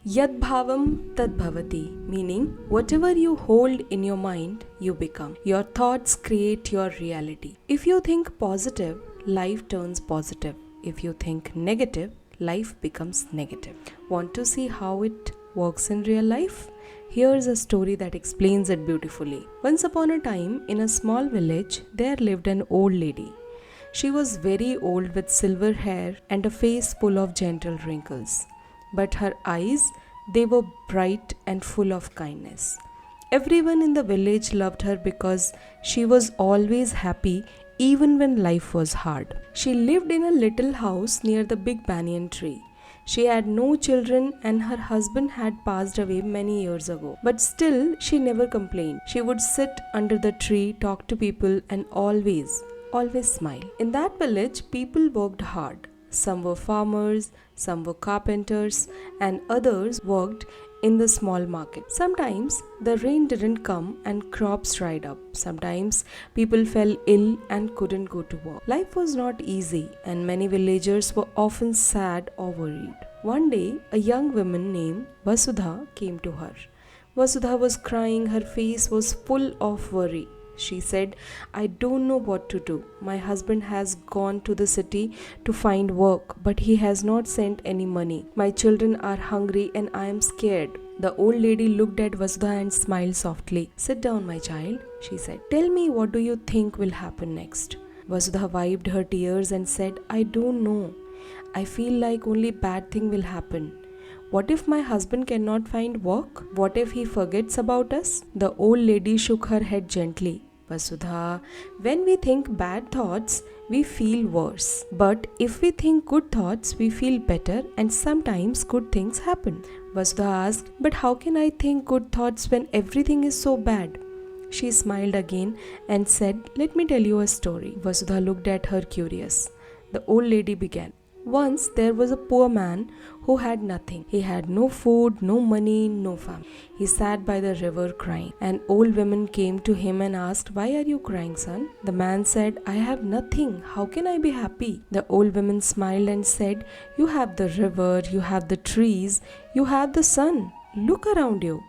Yad Bhavan Tad Bhavati, meaning whatever you hold in your mind, you become. Your thoughts create your reality. If you think positive, life turns positive. If you think negative, life becomes negative. Want to see how it works in real life? Here's a story that explains it beautifully. Once upon a time, in a small village, there lived an old lady. She was very old with silver hair and a face full of gentle wrinkles. But her eyes, they were bright and full of kindness. Everyone in the village loved her because she was always happy even when life was hard. She lived in a little house near the big banyan tree. She had no children and her husband had passed away many years ago. But still, she never complained. She would sit under the tree, talk to people and always smile. In that village, people worked hard. Some were farmers, some were carpenters, and others worked in the small market. Sometimes the rain didn't come and crops dried up. Sometimes people fell ill and couldn't go to work. Life was not easy, and many villagers were often sad or worried. One day, a young woman named Vasudha came to her. Vasudha was crying, her face was full of worry. She said, I don't know what to do. My husband has gone to the city to find work, but he has not sent any money. My children are hungry and I am scared. The old lady looked at Vasudha and smiled softly. Sit down, my child, she said. Tell me, what do you think will happen next? Vasudha wiped her tears and said, I don't know. I feel like only bad thing will happen. What if my husband cannot find work? What if he forgets about us? The old lady shook her head gently. Vasudha, when we think bad thoughts, we feel worse. But if we think good thoughts, we feel better and sometimes good things happen. Vasudha asked, but how can I think good thoughts when everything is so bad? She smiled again and said, let me tell you a story. Vasudha looked at her curious. The old lady began. Once there was a poor man who had nothing. He had no food, no money, no family. He sat by the river crying. An old woman came to him and asked, why are you crying, son? The man said, I have nothing. How can I be happy? The old woman smiled and said, you have the river, you have the trees, you have the sun. Look around you.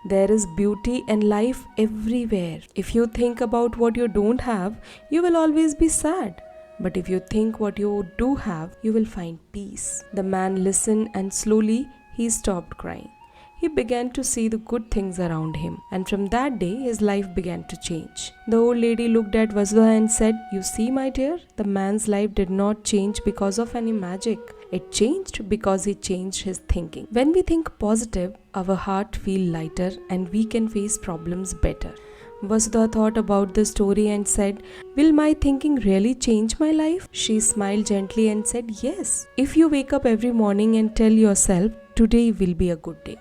There is beauty and life everywhere. If you think about what you don't have, you will always be sad. But if you think what you do have, you will find peace. The man listened and slowly he stopped crying. He began to see the good things around him, and from that day his life began to change. The old lady looked at Vasudha and said, you see, my dear, the man's life did not change because of any magic. It changed because he changed his thinking. When we think positive, our heart feels lighter and we can face problems better. Vasudha thought about the story and said, will my thinking really change my life? She smiled gently and said, yes. If you wake up every morning and tell yourself, today will be a good day.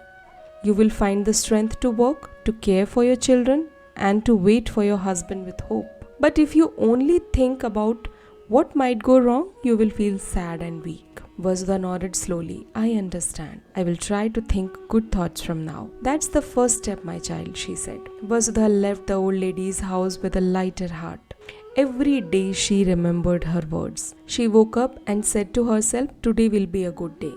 You will find the strength to work, to care for your children, and to wait for your husband with hope. But if you only think about what might go wrong, you will feel sad and weak. Vasudha nodded slowly. I understand. I will try to think good thoughts from now. That's the first step, my child, she said. Vasudha left the old lady's house with a lighter heart. Every day she remembered her words. She woke up and said to herself, today will be a good day.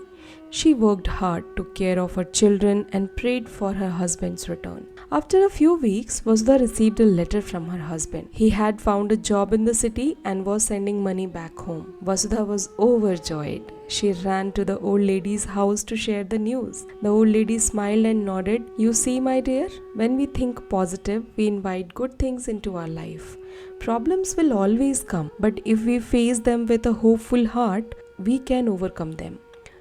She worked hard, took care of her children and prayed for her husband's return. After a few weeks, Vasudha received a letter from her husband. He had found a job in the city and was sending money back home. Vasudha was overjoyed. She ran to the old lady's house to share the news. The old lady smiled and nodded. You see, my dear, when we think positive, we invite good things into our life. Problems will always come, but if we face them with a hopeful heart, we can overcome them.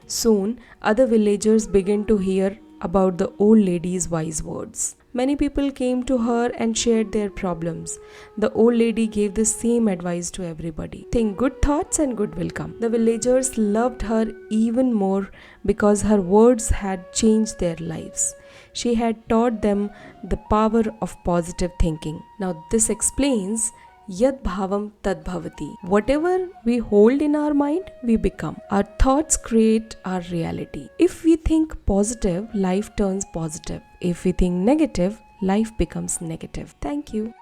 Soon, other villagers began to hear about the old lady's wise words. Many people came to her and shared their problems. The old lady gave the same advice to everybody. Think good thoughts and good will come. The villagers loved her even more because her words had changed their lives. She had taught them the power of positive thinking. Now this explains Yad Bhavan Tad Bhavati. Whatever we hold in our mind, we become. Our thoughts create our reality. If we think positive, life turns positive. If we think negative, life becomes negative. Thank you.